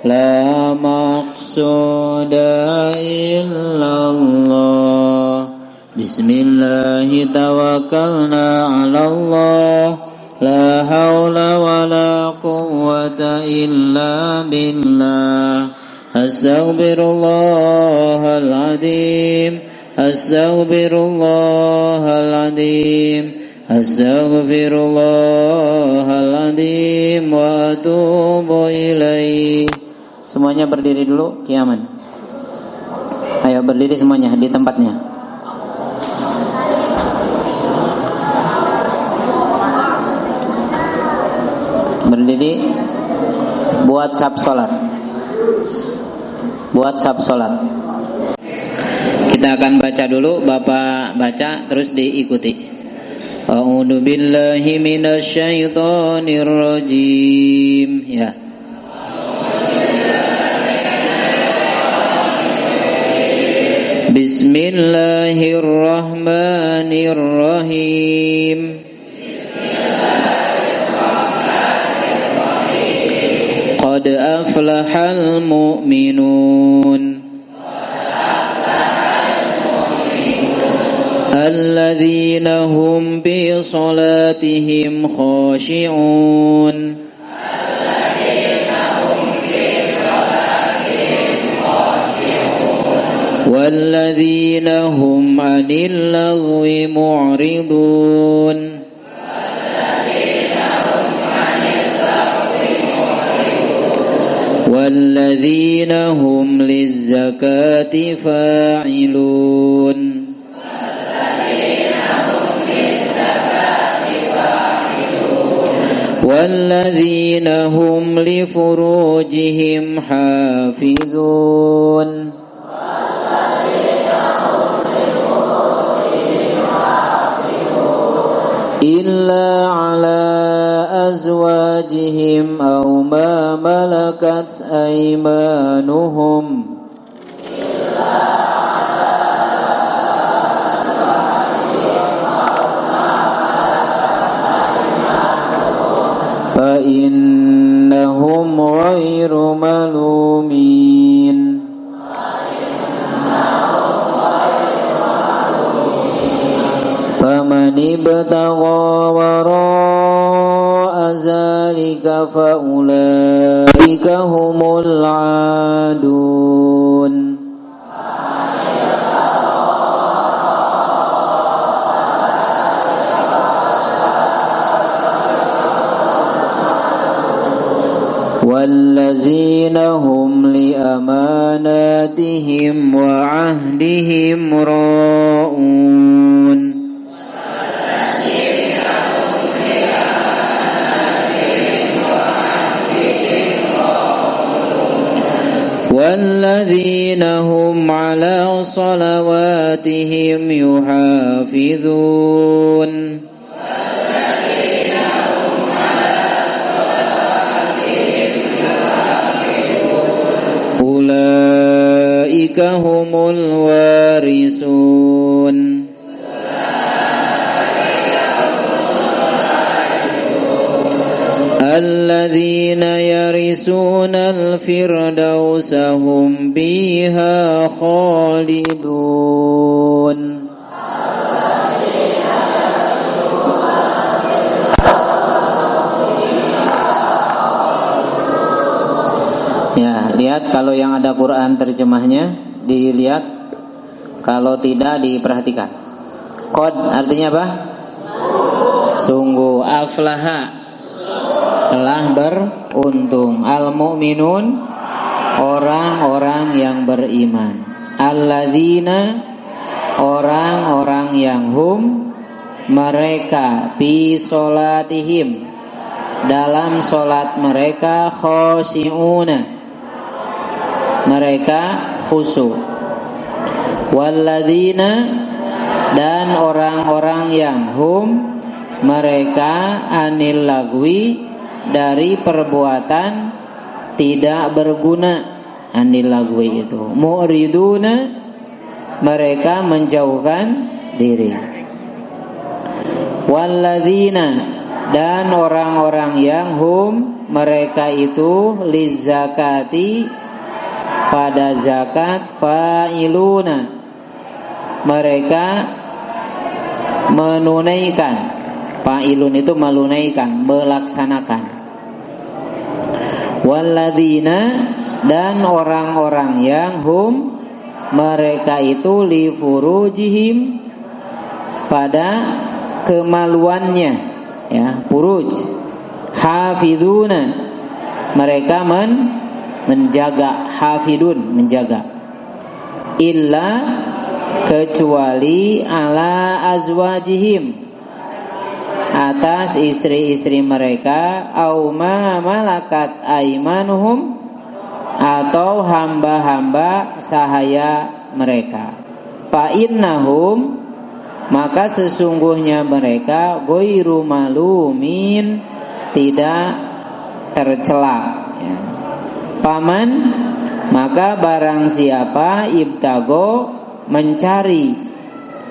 لا مقصود إلا الله بسم الله توكلنا على الله لا حول ولا قوة إلا بالله أستغفر الله العظيم أستغفر الله العظيم أستغفر الله العظيم وأتوب إليه. Semuanya berdiri dulu, Kiaman. Ayo berdiri semuanya di tempatnya. Berdiri buat sab salat. Buat sab salat. Kita akan baca dulu, Bapak baca terus diikuti. A'udzu billahi minasy syaithanir rajim. Ya. Bismillahirrahmanirrahim. Qad aflahal mu'minun alladzina hum bi salatihim khashi'un walladzina hum 'anil lagwi mu'ridun والذين هم للزكاة فاعلون والذين هم لفروجهم حافظون إلا على أزواجهم أو ما ملكت أيمانهم فإنهم غير ملومين فمن ابتغى وراء ذلك فأولئك هم العادون والذين هم لأماناتهم وعهدهم راعون والذين هم على صلواتهم يحافظون أولئك هم الوارثون الذين يرثون الفردوس هم فيها خالدون. Ya, lihat kalau yang ada Quran terjemahnya dilihat, kalau tidak diperhatikan. Qad artinya apa? Sungguh. Aflaha telah beruntung. Al-mu'minun orang-orang yang beriman. Alladzina orang-orang yang hum mereka fi sholatihim dalam sholat mereka khoshi'una mereka khusyuk. Walladzina dan orang-orang yang hum mereka anil lagwi dari perbuatan tidak berguna. Anil lagwi itu mu'riduna mereka menjauhkan diri. Walladzina dan orang-orang yang hum mereka itu lizakati pada zakat fa'iluna mereka menunaikan. Fa'ilun itu menunaikan, melaksanakan. Walladzina dan orang-orang yang hum mereka itu li furujihim pada kemaluannya, ya, furuj. Hafizuna mereka menjaga, hafidun menjaga. Illa kecuali ala azwajihim atas istri-istri mereka, au ma malakat aimanuhum atau hamba-hamba sahaya mereka. Fa innahum maka sesungguhnya mereka ghairu malumin tidak tercela, ya. Paman maka barang siapa ibtago mencari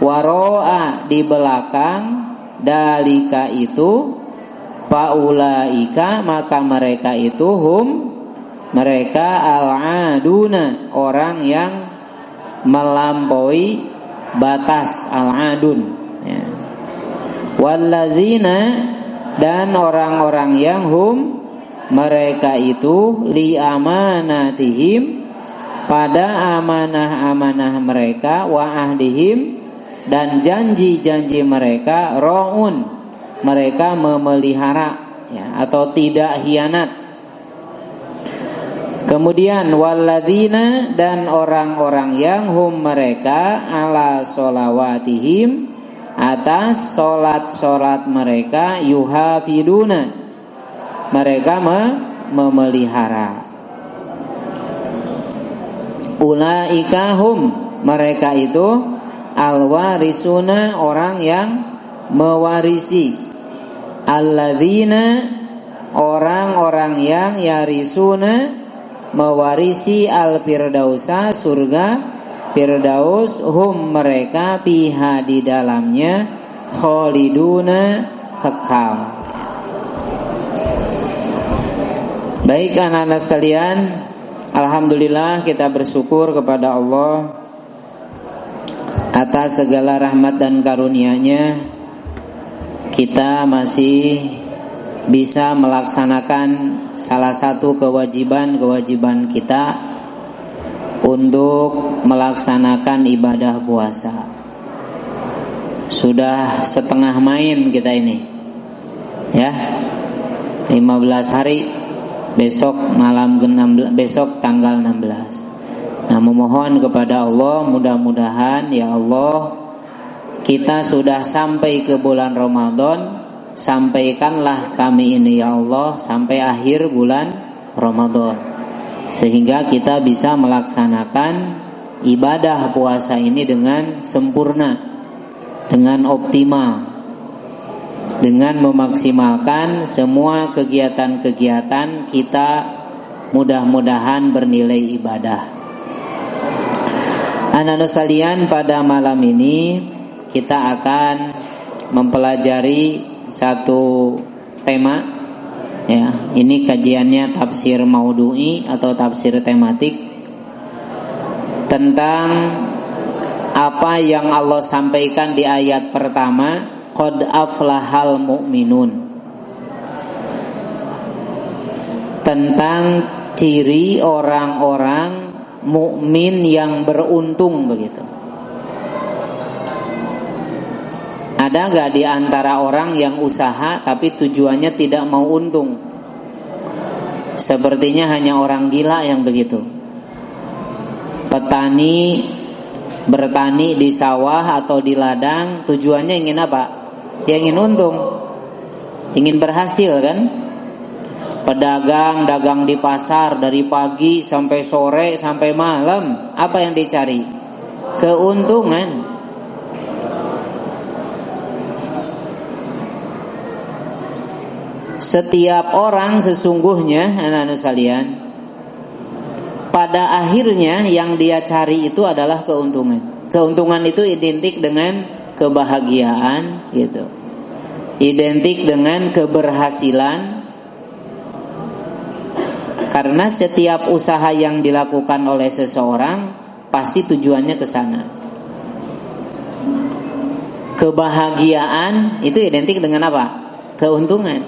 waro'a di belakang dalika itu paulaika maka mereka itu hum mereka al-aduna orang yang melampaui batas, al-adun, ya. Wallazina dan orang-orang yang hum mereka itu li amanatihim pada amanah-amanah mereka, wa ahdihim dan janji-janji mereka, raun mereka memelihara, ya, atau tidak hianat. Kemudian walladzina dan orang-orang yang hum mereka ala sholawatihim atas solat-solat mereka yuhafiduna mereka memelihara. Ulaika hum mereka itu alwarisuna orang yang mewarisi. Alladzina orang-orang yang yarisuna mewarisi al-firdausa surga firdaus hum mereka fiha di dalamnya khaliduna kekal. Baik anak-anak sekalian, alhamdulillah kita bersyukur kepada Allah atas segala rahmat dan karunia-Nya. Kita masih bisa melaksanakan salah satu kewajiban kita untuk melaksanakan ibadah puasa. Sudah setengah main kita ini, ya, 15 hari. Besok malam ke-16, besok tanggal 16. Nah, memohon kepada Allah mudah-mudahan ya Allah kita sudah sampai ke bulan Ramadan, sampaikanlah kami ini ya Allah sampai akhir bulan Ramadan sehingga kita bisa melaksanakan ibadah puasa ini dengan sempurna, dengan optimal, dengan memaksimalkan semua kegiatan-kegiatan kita, mudah-mudahan bernilai ibadah. Anak-anak sekalian, pada malam ini kita akan mempelajari satu tema, ya. Ini kajiannya tafsir maudhu'i atau tafsir tematik tentang apa yang Allah sampaikan di ayat pertama, qad aflahal mu'minun, tentang ciri orang-orang mukmin yang beruntung begitu. Ada gak di antara orang yang usaha tapi tujuannya tidak mau untung? Sepertinya hanya orang gila yang begitu. Petani bertani di sawah atau di ladang, tujuannya ingin apa? Dia ingin untung, ingin berhasil kan? Pedagang dagang di pasar dari pagi sampai sore sampai malam, apa yang dicari? Keuntungan. Setiap orang sesungguhnya anak-anak sekalian, pada akhirnya yang dia cari itu adalah keuntungan. Keuntungan itu identik dengan kebahagiaan gitu, identik dengan keberhasilan, Karena setiap usaha yang dilakukan oleh seseorang pasti tujuannya ke sana. Kebahagiaan itu identik dengan apa? Keuntungan.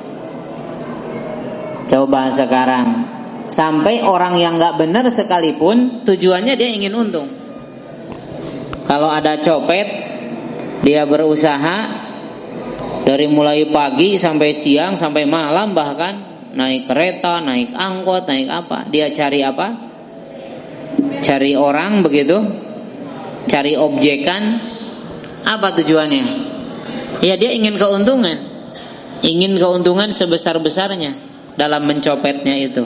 Coba sekarang, sampai orang yang gak benar sekalipun tujuannya dia ingin untung. Kalau ada copet, dia berusaha dari mulai pagi sampai siang sampai malam, bahkan naik kereta, naik angkot, naik apa. Dia cari apa? Cari orang begitu, cari objekan. Apa tujuannya? Ya dia ingin keuntungan. Ingin keuntungan sebesar-besarnya dalam mencopetnya itu.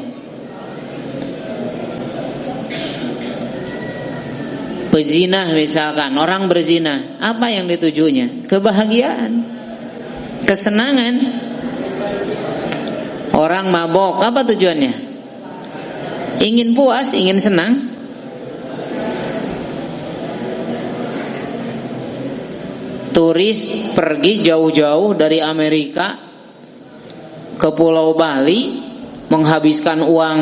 Pezina misalkan, orang berzina, apa yang ditujunya? Kebahagiaan, kesenangan. Orang mabok, apa tujuannya? Ingin puas, ingin senang. Turis pergi jauh-jauh dari Amerika ke Pulau Bali, menghabiskan uang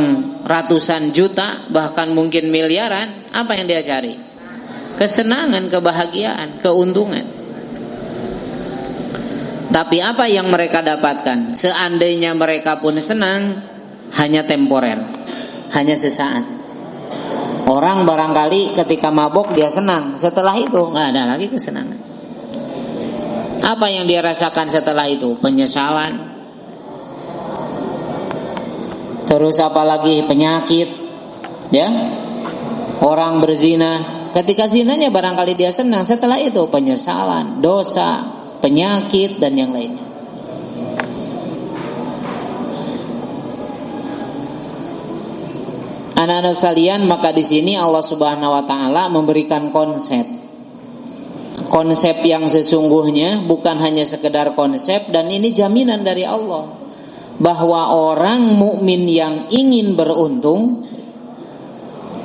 ratusan juta, bahkan mungkin miliaran. Apa yang dia cari? Kesenangan, kebahagiaan, keuntungan. Tapi apa yang mereka dapatkan? Seandainya mereka pun senang, hanya temporer, hanya sesaat. Orang barangkali ketika mabok dia senang, setelah itu nggak ada lagi kesenangan. Apa yang dia rasakan setelah itu? Penyesalan. Terus apalagi penyakit, ya. Orang berzina, ketika zinanya barangkali dia senang, setelah itu penyesalan, dosa, penyakit dan yang lainnya. Anak-anak sekalian, maka di sini Allah Subhanahu wa taala memberikan konsep yang sesungguhnya, bukan hanya sekedar konsep, dan ini jaminan dari Allah bahwa orang mukmin yang ingin beruntung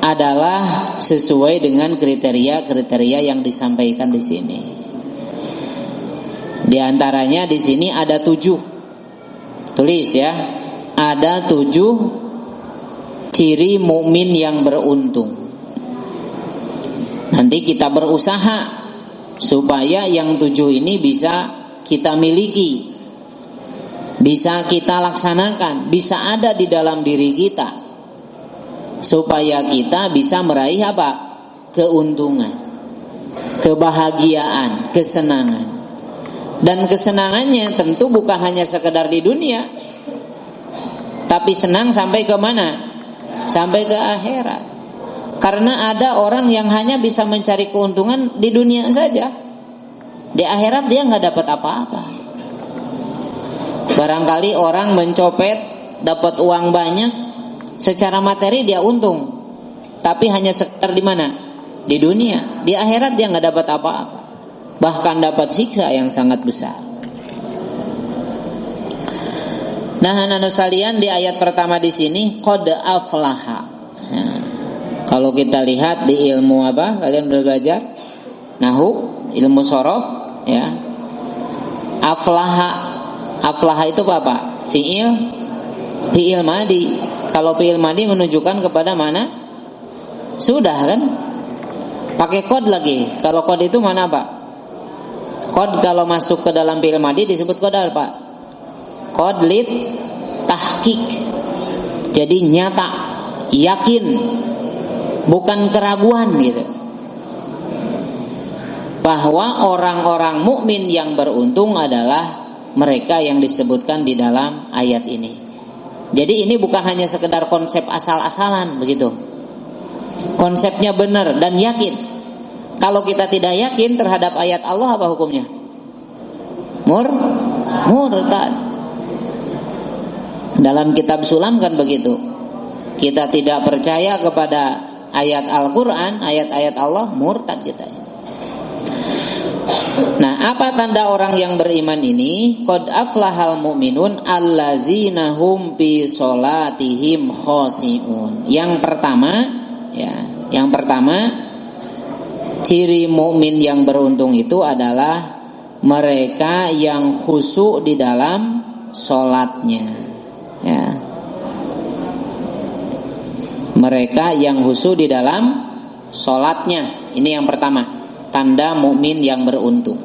adalah sesuai dengan kriteria-kriteria yang disampaikan di sini. Di antaranya di sini ada 7. Tulis ya, ada 7 ciri mukmin yang beruntung. Nanti kita berusaha supaya yang 7 ini bisa kita miliki, bisa kita laksanakan, bisa ada di dalam diri kita, supaya kita bisa meraih apa? Keuntungan, kebahagiaan, kesenangan. Dan kesenangannya tentu bukan hanya sekedar di dunia, tapi senang sampai ke mana? Sampai ke akhirat. Karena ada orang yang hanya bisa mencari keuntungan di dunia saja, di akhirat dia nggak dapat apa-apa. Barangkali orang mencopet dapat uang banyak, secara materi dia untung, tapi hanya sekedar di mana? Di dunia. Di akhirat dia nggak dapat apa-apa, bahkan dapat siksa yang sangat besar. Nah, anak-anak sekalian, di ayat pertama di sini qad aflaha. Nah, kalau kita lihat di ilmu apa? Kalian udah belajar nahwu, ilmu shorof, ya. Aflaha, aflaha itu apa? Fi'il madi. Kalau fi'il madi menunjukkan kepada mana? Sudah kan? Pakai kod lagi. Kalau kod itu mana apa? Kod kalau masuk ke dalam fi'il madi disebut kod apa? Kod lit tahqiq. Jadi nyata, yakin, bukan keraguan gitu. Bahwa orang-orang mukmin yang beruntung adalah mereka yang disebutkan di dalam ayat ini. Jadi ini bukan hanya sekedar konsep asal-asalan begitu. Konsepnya benar dan yakin. Kalau kita tidak yakin terhadap ayat Allah, apa hukumnya? Murtad. Dalam kitab Sulam kan begitu. Kita tidak percaya kepada ayat Al-Quran, ayat-ayat Allah, murtad kita. Nah, apa tanda orang yang beriman ini? Qad aflahal mu'minun allazina hum fi sholatihim khoshi'un. Yang pertama, ciri mukmin yang beruntung itu adalah mereka yang khusyuk di dalam sholatnya. Ya. mereka yang khusyuk di dalam sholatnya. Ini yang pertama, tanda mukmin yang beruntung.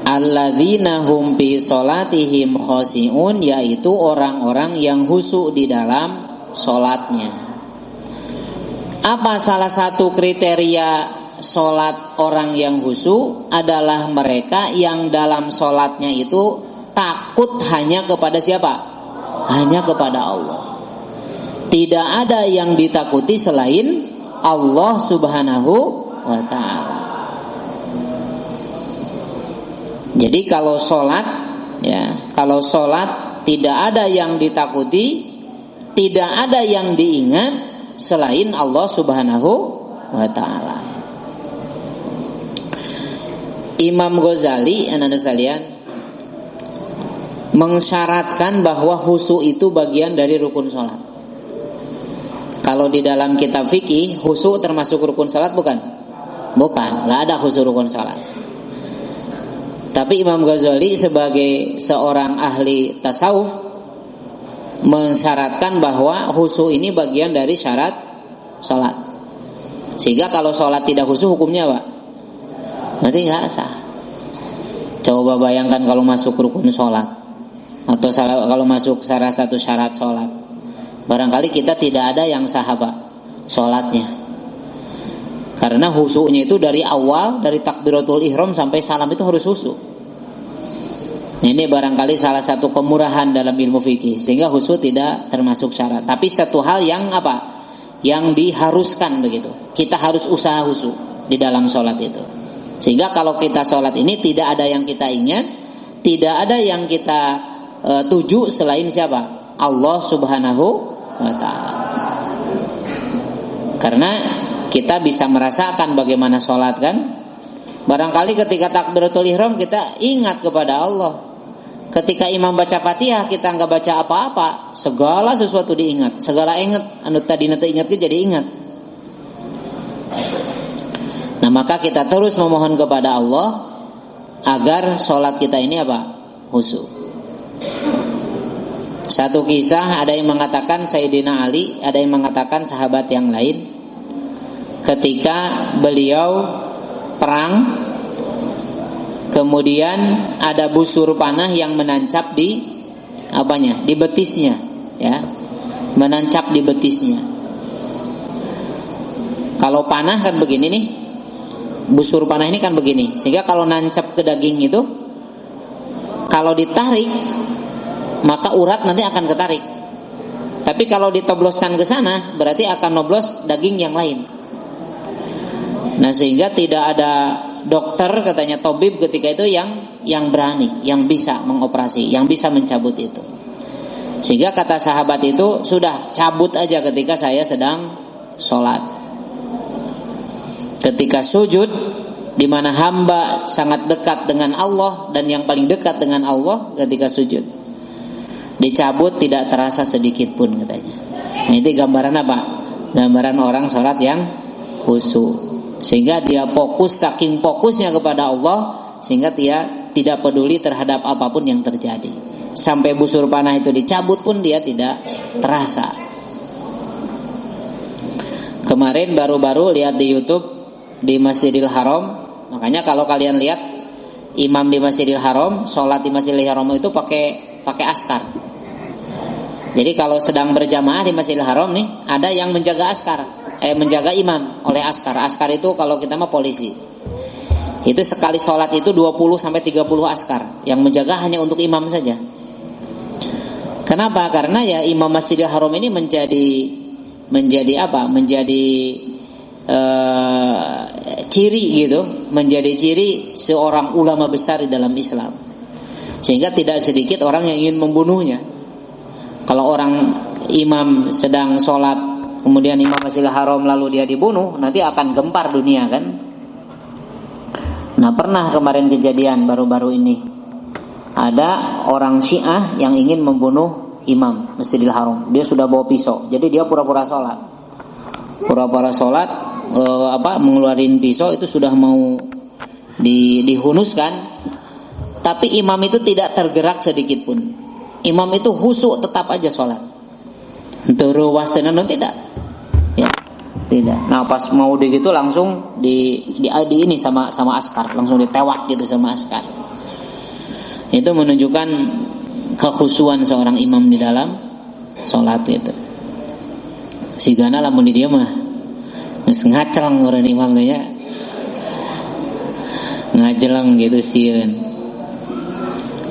Alladzina hum fi sholatihim khashi'un, yaitu orang-orang yang khusyuk di dalam sholatnya. Apa salah satu kriteria sholat orang yang khusyuk? Adalah mereka yang dalam sholatnya itu takut hanya kepada siapa? Hanya kepada Allah. Tidak ada yang ditakuti selain Allah Subhanahu wa ta'ala. Jadi kalau sholat, ya, kalau sholat tidak ada yang ditakuti, tidak ada yang diingat selain Allah Subhanahu wa ta'ala. Imam Ghazali, anak-anak sekalian, mensyaratkan bahwa khusyuk itu bagian dari rukun sholat. Kalau di dalam kitab fikih, khusyuk termasuk rukun sholat bukan? Bukan, nggak ada khusyuk rukun sholat. Tapi Imam Ghazali sebagai seorang ahli tasawuf mensyaratkan bahwa khusyuk ini bagian dari syarat sholat. Sehingga kalau sholat tidak khusyuk hukumnya apa? Berarti nggak sah. Coba bayangkan kalau masuk rukun sholat, atau kalau masuk salah satu syarat sholat, barangkali kita tidak ada yang sah apa? Sholatnya. Karena khusyuknya itu dari awal, dari takbiratul ihram sampai salam itu harus khusyuk. Ini barangkali salah satu kemurahan dalam ilmu fikih, sehingga khusyuk tidak termasuk syarat. Tapi satu hal yang apa? Yang diharuskan begitu. Kita harus usaha khusyuk di dalam sholat itu. Sehingga kalau kita sholat ini tidak ada yang kita ingat, tidak ada yang kita tuju selain siapa? Allah Subhanahu wa ta'ala. Karena kita bisa merasakan bagaimana sholat kan. Barangkali ketika takbiratul ihram kita ingat kepada Allah. Ketika imam baca Fatihah kita nggak baca apa-apa, segala sesuatu diingat, segala ingat, anu tadi nanti ingat jadi ingat. Nah maka kita terus memohon kepada Allah agar sholat kita ini apa? Khusyuk. Satu kisah, ada yang mengatakan Sayyidina Ali, ada yang mengatakan sahabat yang lain, ketika beliau perang, kemudian ada busur panah yang menancap di apanya? Di betisnya, ya. Menancap di betisnya. Kalau panah kan begini nih. Busur panah ini kan begini. Sehingga kalau nancap ke daging itu, kalau ditarik, maka urat nanti akan ketarik. Tapi kalau ditobloskan ke sana, berarti akan noblos daging yang lain. Nah sehingga tidak ada dokter, katanya tabib ketika itu yang berani, yang bisa mengoperasi, yang bisa mencabut itu. Sehingga kata sahabat itu, sudah cabut aja ketika saya sedang sholat. Ketika sujud, di mana hamba sangat dekat dengan Allah dan yang paling dekat dengan Allah ketika sujud, dicabut tidak terasa sedikit pun katanya. Nah, itu gambaran apa? Gambaran orang sholat yang khusyuk. Sehingga dia fokus, saking fokusnya kepada Allah, sehingga dia tidak peduli terhadap apapun yang terjadi. Sampai busur panah itu dicabut pun dia tidak terasa. Kemarin baru-baru lihat di YouTube di Masjidil Haram, makanya kalau kalian lihat imam di Masjidil Haram, sholat di Masjidil Haram itu pakai askar. Jadi kalau sedang berjamaah di Masjidil Haram nih, ada yang menjaga askar, menjaga imam oleh askar. Askar itu kalau kita mah polisi. Itu sekali sholat itu 20 sampai 30 askar yang menjaga hanya untuk imam saja. Kenapa? Karena ya imam Masjidil Haram ini menjadi apa? Menjadi ciri gitu, menjadi ciri seorang ulama besar di dalam Islam. Sehingga tidak sedikit orang yang ingin membunuhnya. Kalau orang imam sedang sholat, kemudian imam Masjidil Haram lalu dia dibunuh, nanti akan gempar dunia kan. Nah pernah kemarin kejadian baru-baru ini, ada orang Syiah yang ingin membunuh imam Masjidil Haram. Dia sudah bawa pisau, jadi dia pura-pura sholat, mengeluarin pisau itu sudah mau dihunuskan, tapi imam itu tidak tergerak sedikit pun. imam itu khusyuk tetap aja sholat. Turu wastenan tidak. Ya, tidak. Nah, pas mau gitu langsung di ini sama askar, langsung ditewak gitu sama askar. Itu menunjukkan kekhusyuan seorang imam di dalam sholat gitu. Sigana lamun di dia mah geus ngaceng urang imam teh nya. Ngajeleng gitu sieun.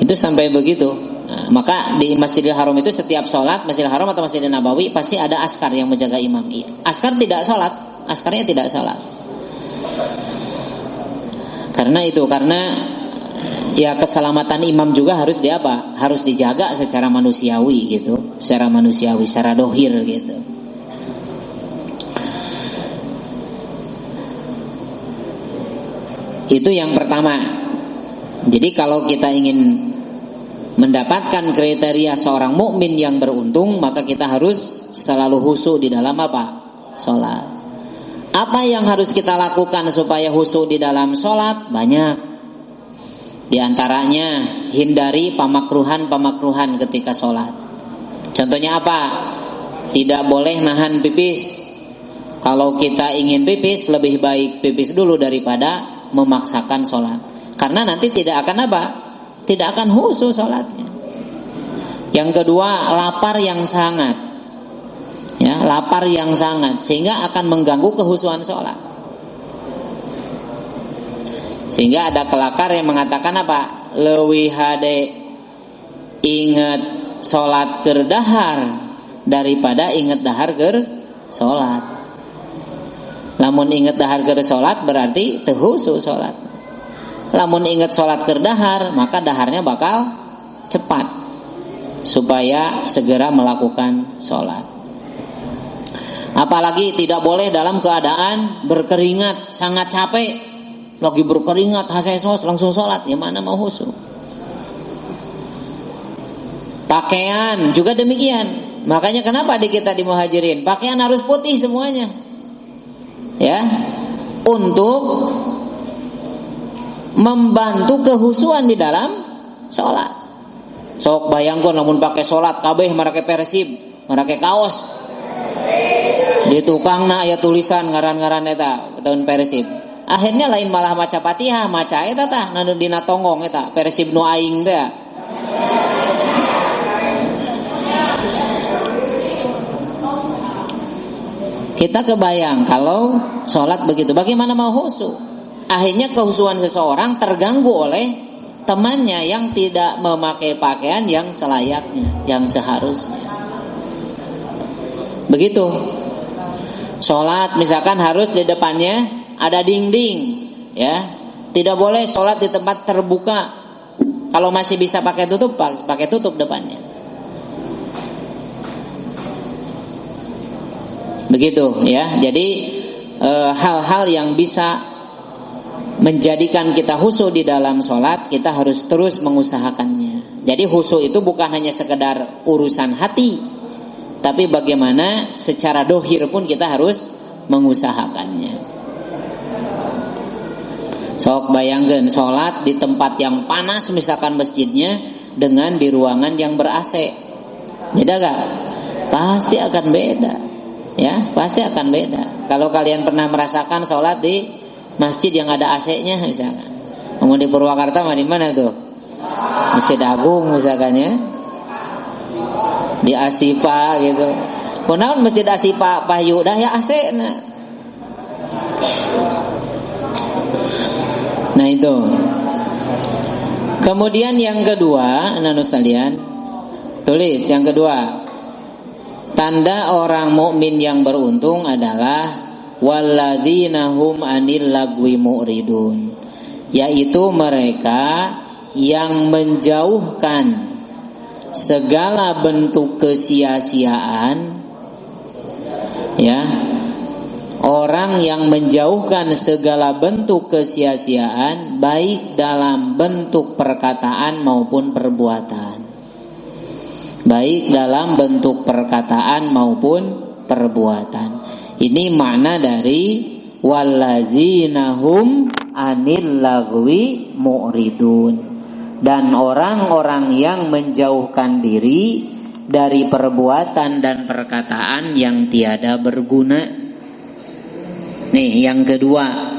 Itu sampai begitu. Nah, maka di Masjidil Haram itu setiap sholat Masjidil Haram atau Masjidil Nabawi pasti ada askar yang menjaga imam. Askar tidak sholat, askarnya tidak sholat. Karena ya keselamatan imam juga harus harus dijaga secara manusiawi gitu, secara manusiawi, secara dohir gitu. Itu yang pertama. Jadi kalau kita ingin mendapatkan kriteria seorang mukmin yang beruntung, maka kita harus selalu khusyuk di dalam sholat. Apa yang harus kita lakukan supaya khusyuk di dalam sholat? Banyak. Di antaranya hindari pamakruhan ketika sholat. Contohnya apa? Tidak boleh nahan pipis. Kalau kita ingin pipis, lebih baik pipis dulu daripada memaksakan sholat. Karena nanti tidak akan tidak akan khusyuk sholatnya. Yang kedua, lapar yang sangat. Ya, lapar yang sangat sehingga akan mengganggu kekhusyuan sholat. Sehingga ada kelakar yang mengatakan apa? Leuwih hade inget sholat keur dahar daripada inget dahar keur sholat. Lamun inget dahar keur sholat berarti teu khusyuk sholat. Lamun ingat sholat kerdahar, maka daharnya bakal cepat supaya segera melakukan sholat. Apalagi tidak boleh dalam keadaan berkeringat, sangat capek, lagi berkeringat, hasesos langsung sholat, ya mana mau khusyuk. Pakaian juga demikian. Makanya kenapa di kita di Muhajirin pakaian harus putih semuanya, ya, untuk membantu kekhusyuan di dalam sholat. Sok bayangkan namun pakai sholat kabeh marake persib, marake kaos. Di tukangna aya tulisan ngaran-ngaran eta tahun persib. Akhirnya lain malah maca Fatihah, maca eta tah nu dina tonggong eta persib nu aing teh. Kita kebayang kalau sholat begitu, bagaimana mau khusyuk? Akhirnya kekhusyuan seseorang terganggu oleh temannya yang tidak memakai pakaian yang selayaknya, yang seharusnya. Begitu. Sholat misalkan harus di depannya ada dinding, ya. Tidak boleh sholat di tempat terbuka. Kalau masih bisa pakai tutup depannya. Begitu, ya. Jadi hal-hal yang bisa menjadikan kita khusyuk di dalam sholat, kita harus terus mengusahakannya. Jadi khusyuk itu bukan hanya sekedar urusan hati, tapi bagaimana secara dohir pun kita harus mengusahakannya. Sok bayangkan sholat di tempat yang panas misalkan masjidnya dengan di ruangan yang ber-AC, beda gak? Pasti akan beda, ya, pasti akan beda. Kalau kalian pernah merasakan sholat di masjid yang ada AC-nya misalkan. Mau di Purwakarta mah di mana tuh? Masjid Agung misalkan ya. Di Asipa gitu. Kunaon Masjid Asipa payu dah ya AC-na. Nah itu. Kemudian yang kedua, anak-anak sekalian, tulis yang kedua. Tanda orang mukmin yang beruntung adalah walladzina hum anil lagwi mu'ridun, yaitu mereka yang menjauhkan segala bentuk kesia-siaan, ya, orang yang menjauhkan segala bentuk kesia-siaan baik dalam bentuk perkataan maupun perbuatan, baik dalam bentuk perkataan maupun perbuatan. Ini makna dari wallazina hum anil lagwi mu'ridun. dan orang-orang yang menjauhkan diri dari perbuatan dan perkataan yang tiada berguna. Nih yang kedua,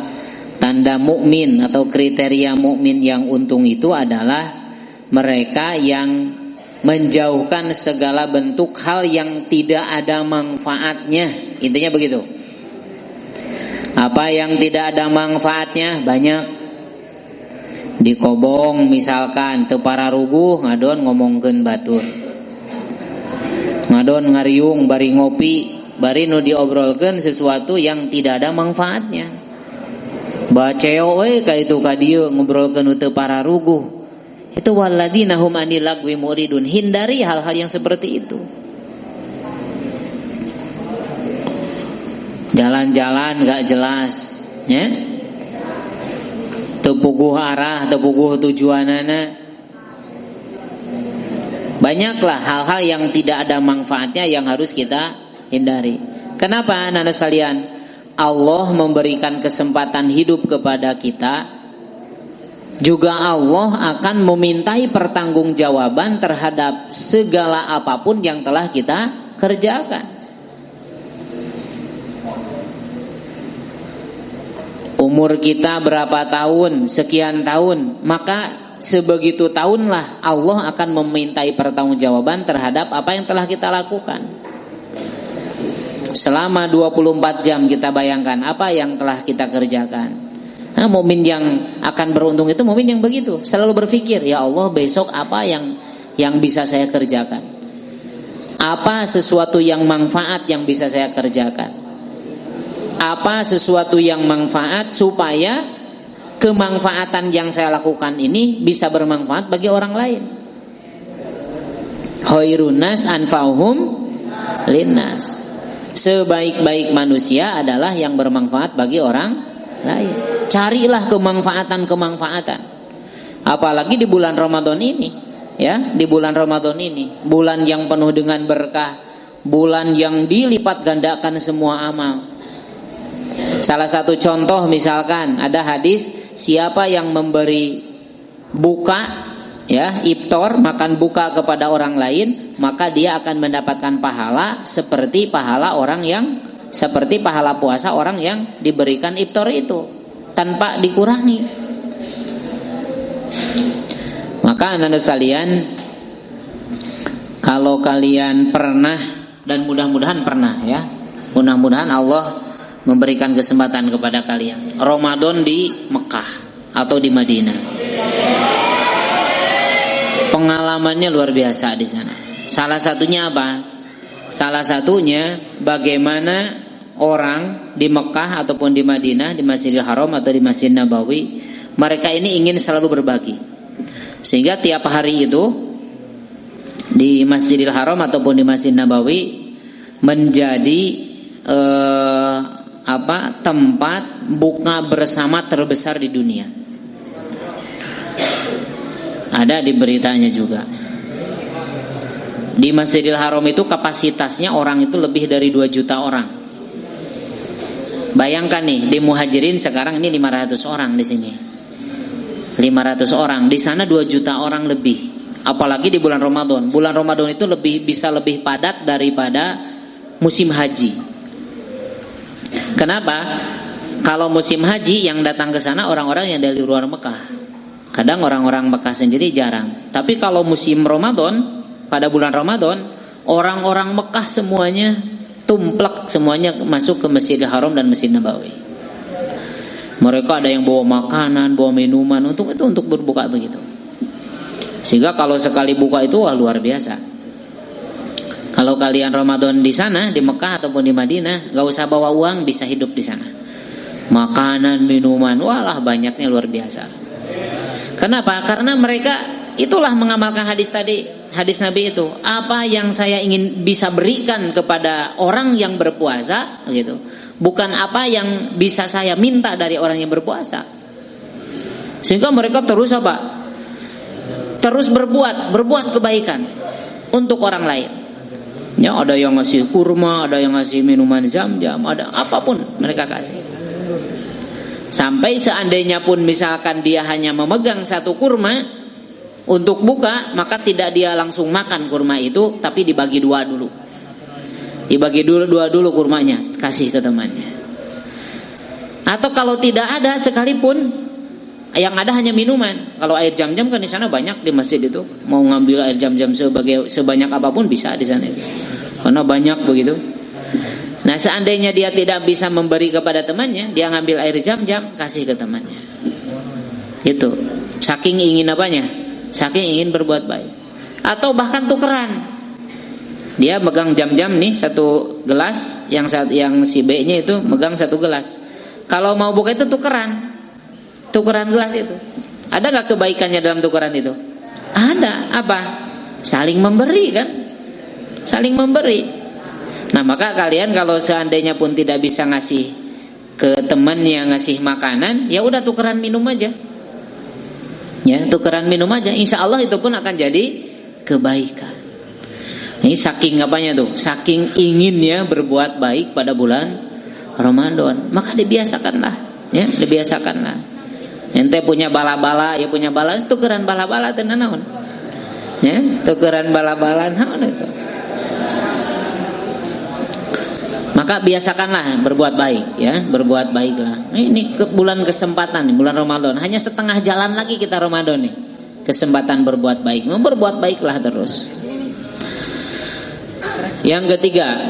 tanda mukmin atau kriteria mukmin yang untung itu adalah mereka yang menjauhkan segala bentuk hal yang tidak ada manfaatnya. Intinya begitu. Apa yang tidak ada manfaatnya? Banyak. Dikobong misalkan teu pararuguh ngadon ngomongkeun batur. Ngadon ngariung bari ngopi, bari nu diobrolkeun sesuatu yang tidak ada manfaatnya. Baceo we ka itu ka dieu ngobrolkeun nu teu pararuguh. Itu walladzina hum anil lagwi muridun. Hindari hal-hal yang seperti itu. Jalan-jalan gak jelas, ya. Teu puguh arah, teu puguh tujuanana. Banyaklah hal-hal yang tidak ada manfaatnya yang harus kita hindari. Kenapa, anak-anak sekalian? Allah memberikan kesempatan hidup kepada kita. Juga Allah akan memintai pertanggungjawaban terhadap segala apapun yang telah kita kerjakan. Umur kita berapa tahun, sekian tahun, maka sebegitu tahunlah Allah akan memintai pertanggungjawaban terhadap apa yang telah kita lakukan. Selama 24 jam kita bayangkan apa yang telah kita kerjakan. Nah, mukmin yang akan beruntung itu mukmin yang begitu, selalu berpikir, ya Allah besok apa yang bisa saya kerjakan? Apa sesuatu yang manfaat yang bisa saya kerjakan? Apa sesuatu yang manfaat supaya kemanfaatan yang saya lakukan ini bisa bermanfaat bagi orang lain? Khairun nas anfa'uhum linnas. Sebaik-baik manusia adalah yang bermanfaat bagi orang lain. Carilah kemanfaatan. Apalagi di bulan Ramadan ini, ya, di bulan Ramadan ini, bulan yang penuh dengan berkah, bulan yang dilipat gandakan semua amal. Salah satu contoh misalkan ada hadis, siapa yang memberi buka, ya, iftar, makan buka kepada orang lain, maka dia akan mendapatkan pahala seperti pahala puasa orang yang diberikan iftar itu, tanpa dikurangi. Maka anak-anak sekalian, kalau kalian pernah, dan mudah-mudahan pernah, ya, mudah-mudahan Allah memberikan kesempatan kepada kalian Ramadan di Mekah atau di Madinah. Pengalamannya luar biasa di sana. Salah satunya apa? Salah satunya bagaimana orang di Mekah ataupun di Madinah, di Masjidil Haram atau di Masjid Nabawi, mereka ini ingin selalu berbagi. Sehingga tiap hari itu di Masjidil Haram ataupun di Masjid Nabawi menjadi tempat buka bersama terbesar di dunia. Ada di beritanya juga. Di Masjidil Haram itu kapasitasnya orang itu lebih dari 2 juta orang. Bayangkan nih, di Muhajirin sekarang ini 500 orang di sini. 500 orang, di sana 2 juta orang lebih. Apalagi di bulan Ramadan. Bulan Ramadan itu bisa lebih padat daripada musim haji. Kenapa? Kalau musim haji yang datang ke sana orang-orang yang dari luar Mekah. Kadang orang-orang Mekah sendiri jarang. Tapi kalau musim Ramadan, pada bulan Ramadan, orang-orang Mekah semuanya tumplek, semuanya masuk ke Masjidil Haram dan Masjid Nabawi. Mereka ada yang bawa makanan, bawa minuman untuk berbuka begitu. Sehingga kalau sekali buka itu wah luar biasa. Kalau kalian Ramadan di sana, di Mekah ataupun di Madinah, gak usah bawa uang, bisa hidup di sana. Makanan, minuman, walah banyaknya luar biasa. Kenapa? Karena mereka itulah mengamalkan hadis tadi, hadis Nabi itu. Apa yang saya ingin bisa berikan kepada orang yang berpuasa, gitu. Bukan apa yang bisa saya minta dari orang yang berpuasa. Sehingga mereka terus apa? Terus berbuat kebaikan untuk orang lain. Ya, ada yang ngasih kurma, ada yang ngasih minuman zam-zam, ada apapun mereka kasih. Sampai seandainya pun misalkan dia hanya memegang 1 kurma, Untuk buka maka tidak dia langsung makan kurma itu, tapi dibagi dua dulu. Dibagi dua dulu kurmanya, kasih ke temannya. Atau kalau tidak ada sekalipun, yang ada hanya minuman. Kalau air jam-jam kan di sana banyak di masjid itu. Mau ngambil air jam-jam sebanyak apapun bisa di sana itu. Karena banyak begitu. Nah, seandainya dia tidak bisa memberi kepada temannya, dia ngambil air jam-jam kasih ke temannya. Itu. Saking ingin apanya? Saking ingin berbuat baik. Atau bahkan tukeran. Dia megang jam-jam nih satu gelas, yang si B-nya itu megang satu gelas. Kalau mau buka itu tukeran gelas itu. Ada nggak kebaikannya dalam tukeran itu? Ada. Apa? Saling memberi kan? Saling memberi. Nah, maka kalian kalau seandainya pun tidak bisa ngasih ke temannya, ngasih makanan, ya udah tukeran minum aja. Ya, tukeran minum aja. Insya Allah itu pun akan jadi kebaikan. Ini saking apanya tuh? Saking inginnya berbuat baik pada bulan Ramadan, maka dibiasakanlah, ya, dibiasakanlah. Ente punya bala-bala, ya punya bala, tukeran bala-bala tenan naon. Ya, tukeran bala-bala naon itu. Maka biasakanlah berbuat baik, ya, berbuat baiklah. Ini bulan kesempatan, bulan Ramadan. Hanya setengah jalan lagi kita Ramadan nih. Kesempatan berbuat baik. Berbuat baiklah terus. Yang ketiga,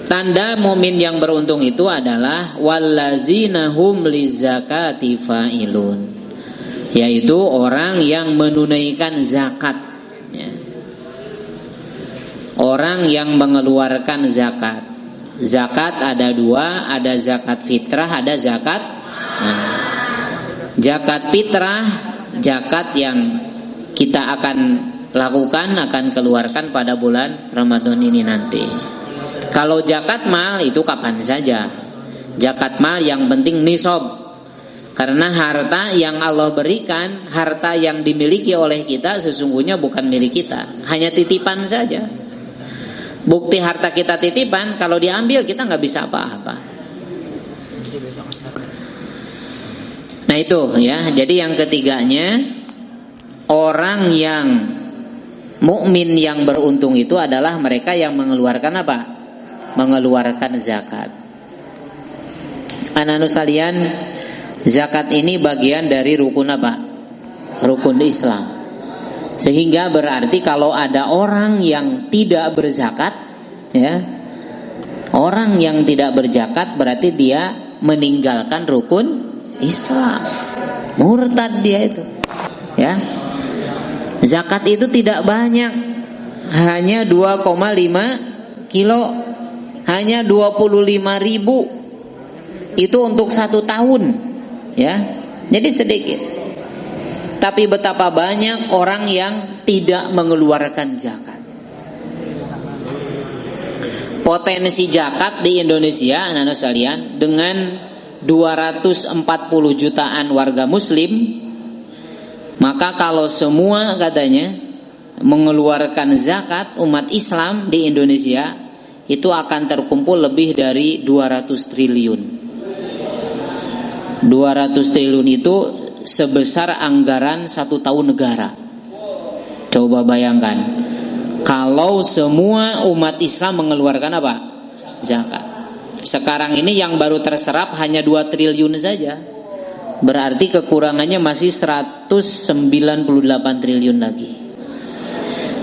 tanda mukmin yang beruntung itu adalah wallazina hum lizakati fa'ilun, yaitu orang yang menunaikan zakat, ya. Orang yang mengeluarkan zakat. Zakat ada dua, ada zakat fitrah, ada zakat. Zakat fitrah, zakat yang kita akan lakukan, akan keluarkan pada bulan Ramadan ini nanti. Kalau zakat mal itu kapan saja. Zakat mal yang penting nisab. Karena harta yang Allah berikan, harta yang dimiliki oleh kita sesungguhnya bukan milik kita, hanya titipan saja. Bukti harta kita titipan, kalau diambil kita nggak bisa apa-apa. Nah itu ya. Jadi yang ketiganya, orang yang mukmin yang beruntung itu adalah mereka yang mengeluarkan apa? Mengeluarkan zakat. Anak-anak sekalian, zakat ini bagian dari rukun apa? Rukun Islam. Sehingga berarti kalau ada orang yang tidak berzakat, ya, orang yang tidak berzakat berarti dia meninggalkan rukun Islam. Murtad dia itu, ya. Zakat itu tidak banyak, hanya 2,5 kilo, hanya 25.000. Itu untuk 1 tahun, ya. Jadi sedikit. Tapi betapa banyak orang yang tidak mengeluarkan zakat. Potensi zakat di Indonesia, anak-anak sekalian, dengan 240 jutaan warga muslim, maka kalau semua katanya mengeluarkan zakat, umat Islam di Indonesia itu akan terkumpul lebih dari 200 triliun. 200 triliun itu sebesar anggaran 1 tahun negara. Coba bayangkan, kalau semua umat Islam mengeluarkan apa? Zakat. Sekarang ini yang baru terserap hanya 2 triliun saja. Berarti kekurangannya masih 198 triliun lagi.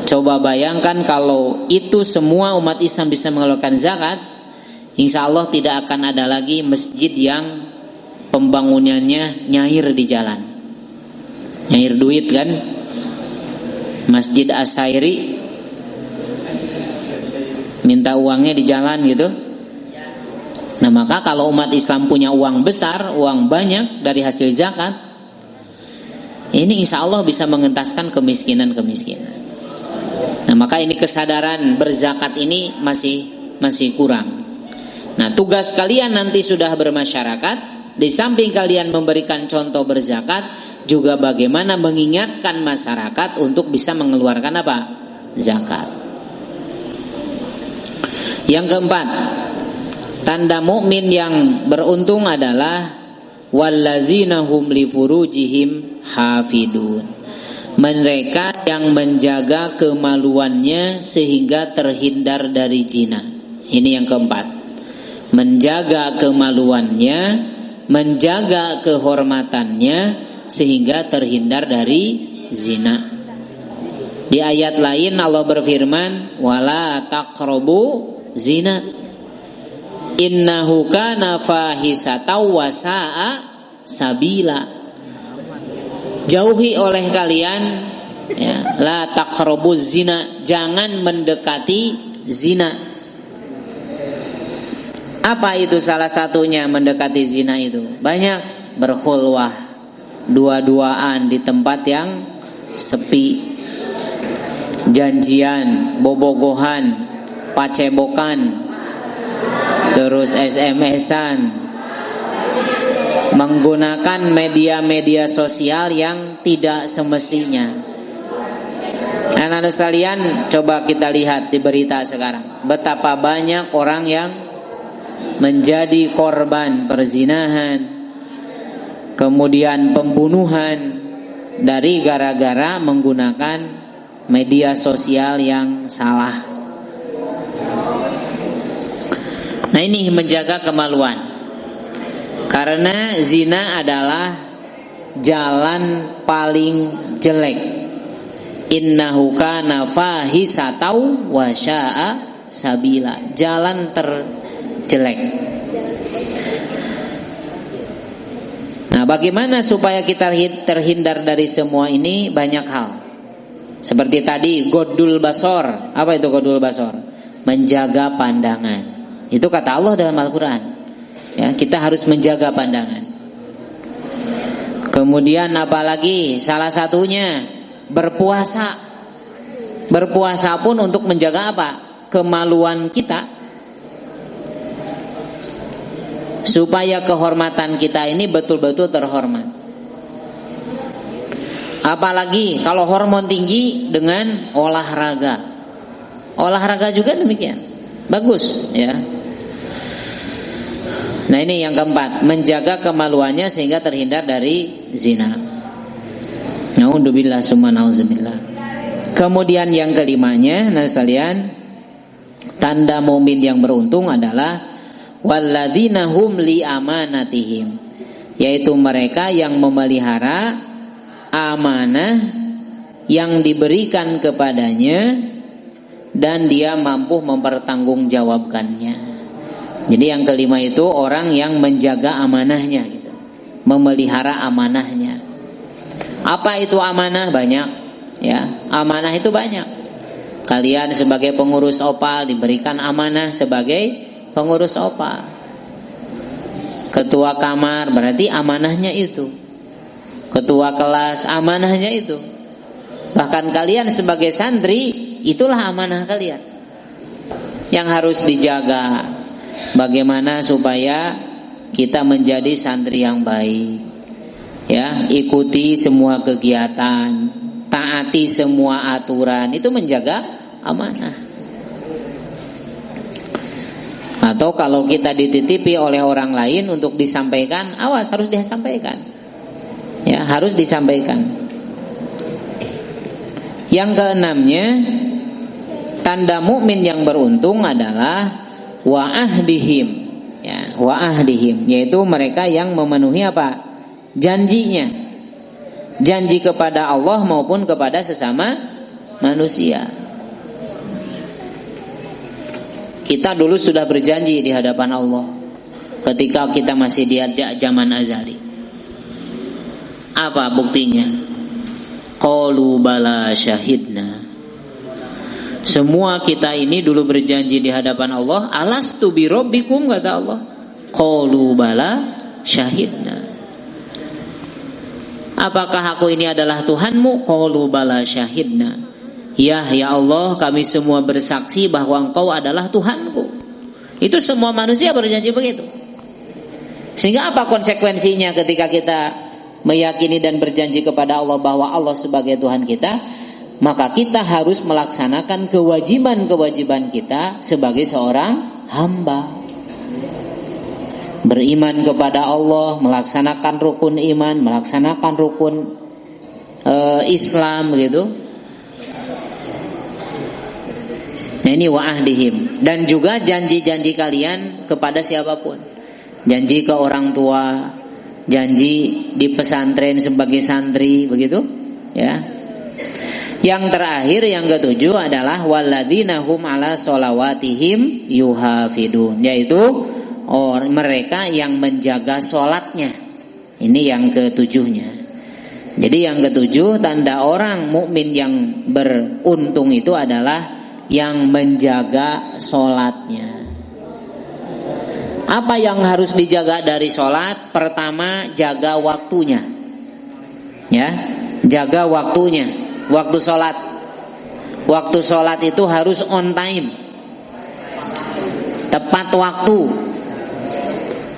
Coba bayangkan kalau itu semua umat Islam bisa mengeluarkan zakat, insya Allah tidak akan ada lagi masjid yang pembangunannya nyair di jalan. Nyair duit kan? Masjid Asairi minta uangnya di jalan gitu. Nah, maka kalau umat Islam punya uang besar, uang banyak dari hasil zakat, ini insya Allah bisa mengentaskan kemiskinan-kemiskinan. Nah, maka ini kesadaran berzakat ini masih kurang. Nah, tugas kalian nanti sudah bermasyarakat, di samping kalian memberikan contoh berzakat, juga bagaimana mengingatkan masyarakat untuk bisa mengeluarkan apa? Zakat. Yang keempat, tanda mukmin yang beruntung adalah wallazina hum li furujihim hafidun. mereka yang menjaga kemaluannya sehingga terhindar dari zina. Ini yang keempat. Menjaga kemaluannya, menjaga kehormatannya sehingga terhindar dari zina. Di ayat lain Allah berfirman, wala taqrabu zina innahu kana fahisatan wa sa'a sabila. Jauhi oleh kalian, ya, la taqrabuz zina, jangan mendekati zina. Apa itu salah satunya mendekati zina itu? Banyak berkhulwah, dua-duaan di tempat yang sepi, janjian, bobogohan, pacebokan, terus SMS-an, menggunakan media-media sosial yang tidak semestinya. Anak-anak sekalian, coba kita lihat di berita sekarang, betapa banyak orang yang menjadi korban perzinahan, kemudian pembunuhan dari gara-gara menggunakan media sosial yang salah. Nah, ini menjaga kemaluan. Karena zina adalah jalan paling jelek. Innahu kana fahisatan wa sya'a sabila. Jalan terjelek. Nah, bagaimana supaya kita terhindar dari semua ini? Banyak hal. Seperti tadi, godul basor. Apa itu godul basor? Menjaga pandangan. Itu kata Allah dalam Al-Quran, ya, kita harus menjaga pandangan. Kemudian apalagi salah satunya berpuasa. Berpuasa pun untuk menjaga apa? Kemaluan kita, supaya kehormatan kita ini betul-betul terhormat. Apalagi kalau hormon tinggi dengan olahraga. Olahraga juga demikian, bagus, ya. Nah, ini yang keempat, menjaga kemaluannya sehingga terhindar dari zina. Na'udzubillah summa na'udzubillah. Kemudian yang kelimanya, nah sekalian, tanda mukmin yang beruntung adalah walladzina hum li amanatihim, yaitu mereka yang memelihara amanah yang diberikan kepadanya dan dia mampu mempertanggungjawabkannya. Jadi yang kelima itu orang yang menjaga amanahnya, gitu. Memelihara amanahnya. Apa itu amanah? Banyak, ya. Amanah itu banyak. Kalian sebagai pengurus OPAL diberikan amanah sebagai pengurus OPAL. Ketua kamar berarti amanahnya itu. Ketua kelas amanahnya itu. Bahkan kalian sebagai santri, itulah amanah kalian yang harus dijaga. Bagaimana supaya kita menjadi santri yang baik, ya, ikuti semua kegiatan, taati semua aturan, itu menjaga amanah. Atau kalau kita dititipi oleh orang lain untuk disampaikan, awas, harus disampaikan, ya, harus disampaikan. Yang keenamnya, tanda mukmin yang beruntung adalah wa ahdihim, ya, wa ahdihim, yaitu mereka yang memenuhi apa? Janjinya. Janji kepada Allah maupun kepada sesama manusia. Kita dulu sudah berjanji di hadapan Allah ketika kita masih di zaman azali. Apa buktinya? Qalu bala syahidna. Semua kita ini dulu berjanji di hadapan Allah, alastu bi rabbikum, kata Allah. Qalu bala syahidna. Apakah aku ini adalah Tuhanmu? Qalu bala syahidna. Ya Allah, kami semua bersaksi bahwa Engkau adalah Tuhanku. Itu semua manusia berjanji begitu. Sehingga apa konsekuensinya ketika kita meyakini dan berjanji kepada Allah bahwa Allah sebagai Tuhan kita? Maka kita harus melaksanakan kewajiban-kewajiban kita sebagai seorang hamba. Beriman kepada Allah, melaksanakan rukun iman, melaksanakan rukun Islam begitu. Nah, ini wa ahdihim, dan juga janji-janji kalian kepada siapapun. Janji ke orang tua, janji di pesantren sebagai santri begitu, ya. Yang terakhir yang ketujuh adalah walladzina hum ala sholawatihim yuhafidun, yaitu mereka yang menjaga sholatnya. Ini yang ketujuhnya. Jadi yang ketujuh tanda orang mukmin yang beruntung itu adalah yang menjaga sholatnya. Apa yang harus dijaga dari sholat? Pertama, jaga waktunya, ya, jaga waktunya. Waktu sholat itu harus on time, tepat waktu.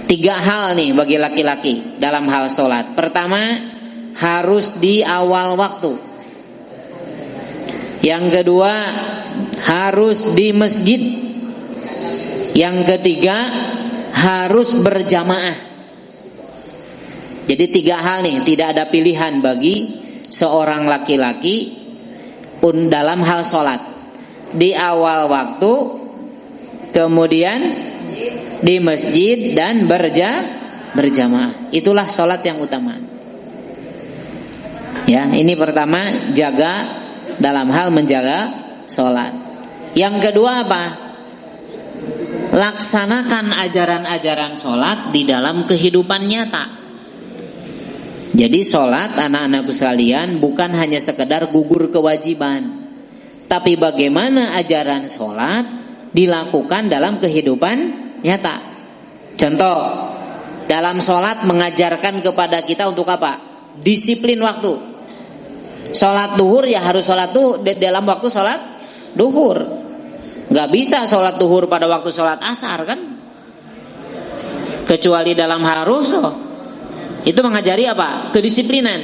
3 hal nih bagi laki-laki dalam hal sholat. Pertama, harus di awal waktu. Yang kedua, harus di masjid. Yang ketiga, harus berjamaah. Jadi 3 hal nih, tidak ada pilihan bagi seorang laki-laki pun dalam hal sholat. Di awal waktu, kemudian di masjid, dan berjamaah. Itulah sholat yang utama. Ya, ini pertama, jaga dalam hal menjaga sholat. Yang kedua apa? Laksanakan ajaran-ajaran sholat di dalam kehidupan nyata. Jadi sholat, anak-anakku sekalian, bukan hanya sekedar gugur kewajiban, tapi bagaimana ajaran sholat dilakukan dalam kehidupan nyata. Contoh, dalam sholat mengajarkan kepada kita untuk apa? Disiplin waktu. Sholat duhur ya harus sholat tuh dalam waktu sholat duhur. Gak bisa sholat duhur pada waktu sholat asar kan? Kecuali dalam harus. Itu mengajari apa? Kedisiplinan.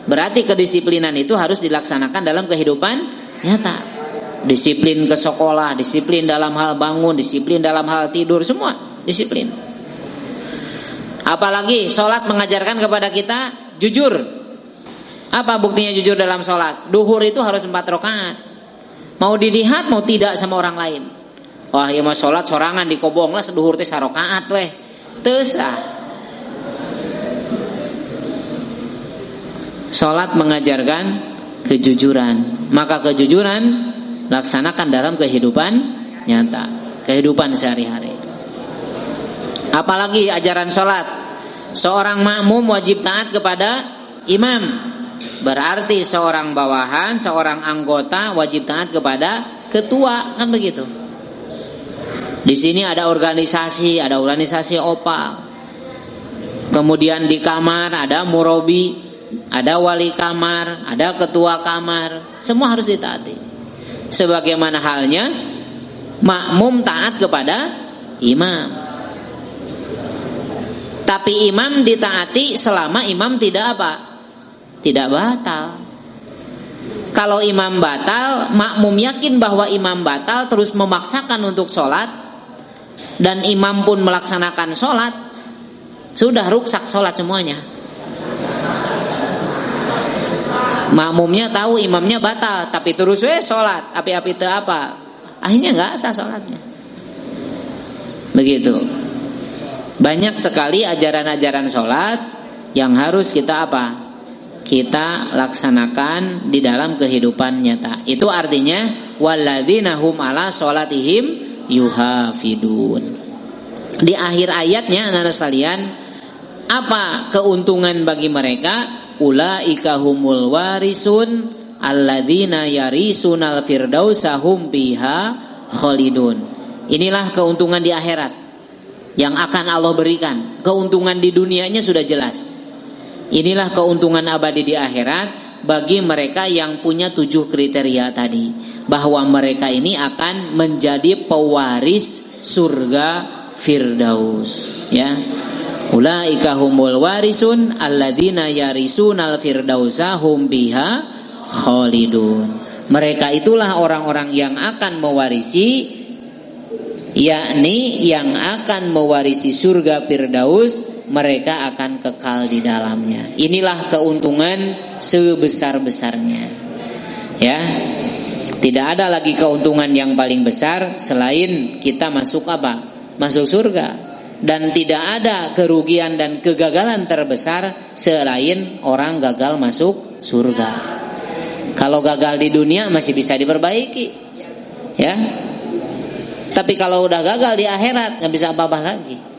Berarti kedisiplinan itu harus dilaksanakan dalam kehidupan nyata. Disiplin ke sekolah, disiplin dalam hal bangun, disiplin dalam hal tidur, semua disiplin. Apalagi sholat mengajarkan kepada kita jujur. Apa buktinya jujur dalam sholat? Duhur itu harus 4 rakaat. Mau dilihat mau tidak sama orang lain. Wah, ya mas sholat sorangan di kobong lah seduhur teh 1 rakaat weh. Tesah. Sholat mengajarkan kejujuran. Maka kejujuran laksanakan dalam kehidupan nyata, kehidupan sehari-hari. Apalagi ajaran sholat. Seorang makmum wajib taat kepada imam. Berarti seorang bawahan, seorang anggota wajib taat kepada ketua, kan begitu. Di sini ada organisasi opal. Kemudian di kamar ada murabi, ada wali kamar, ada ketua kamar. Semua harus ditaati. Sebagaimana halnya makmum taat kepada imam. Tapi imam ditaati selama imam tidak apa? Tidak batal. Kalau imam batal, makmum yakin bahwa imam batal, terus memaksakan untuk sholat, dan imam pun melaksanakan sholat, sudah rusak sholat semuanya. Makmumnya tahu imamnya batal, tapi terus sholat, api-api itu apa? Akhirnya nggak sah sholatnya. Begitu. Banyak sekali ajaran-ajaran sholat yang harus kita apa? Kita laksanakan di dalam kehidupan nyata. Itu artinya walladzina hum ala sholatihim yuhafidun. Di akhir ayatnya anak-anak sekalian, apa keuntungan bagi mereka? Ulaika humul warisun alladzina yarisunal firdausa hum biha khalidun. Inilah keuntungan di akhirat yang akan Allah berikan. Keuntungan di dunianya sudah jelas. Inilah keuntungan abadi di akhirat bagi mereka yang punya 7 kriteria tadi, bahwa mereka ini akan menjadi pewaris surga Firdaus, ya. Ulaika humul warisun alladzina yarisunal firdausa hum biha khalidun. Mereka itulah orang-orang yang akan mewarisi, yakni yang akan mewarisi surga Firdaus mereka akan kekal di dalamnya. Inilah keuntungan sebesar-besarnya. Ya. Tidak ada lagi keuntungan yang paling besar selain kita masuk apa? Masuk surga. Dan tidak ada kerugian dan kegagalan terbesar selain orang gagal masuk surga. Kalau gagal di dunia masih bisa diperbaiki. Ya. Tapi kalau udah gagal di akhirat nggak bisa apa-apa lagi.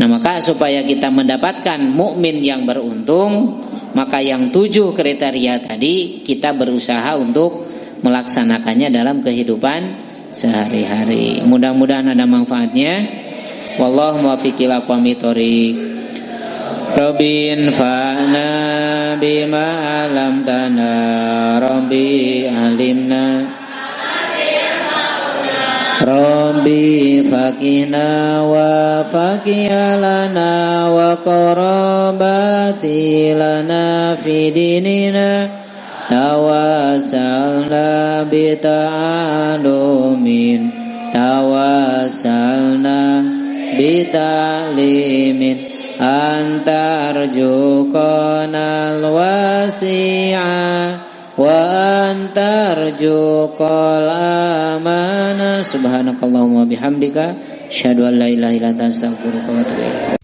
Nah, maka supaya kita mendapatkan mukmin yang beruntung, maka yang 7 kriteria tadi kita berusaha untuk melaksanakannya dalam kehidupan sehari-hari. Mudah-mudahan ada manfaatnya. Wallahu muwaffiq ila aqwamit thoriq. Rabbin fa'na bima 'allamtana rabbi alimna Rabbi faqihna wa faqiyalana wa qarabati lana fi dinina tawassalna bita'alumin tawassalna bita'limin antarjuqanal wasi'a wa antarjuqal amana subhanakallahumma bihamdika asyhadu an la ilaha illa anta astaghfiruka wa atubu ilaik.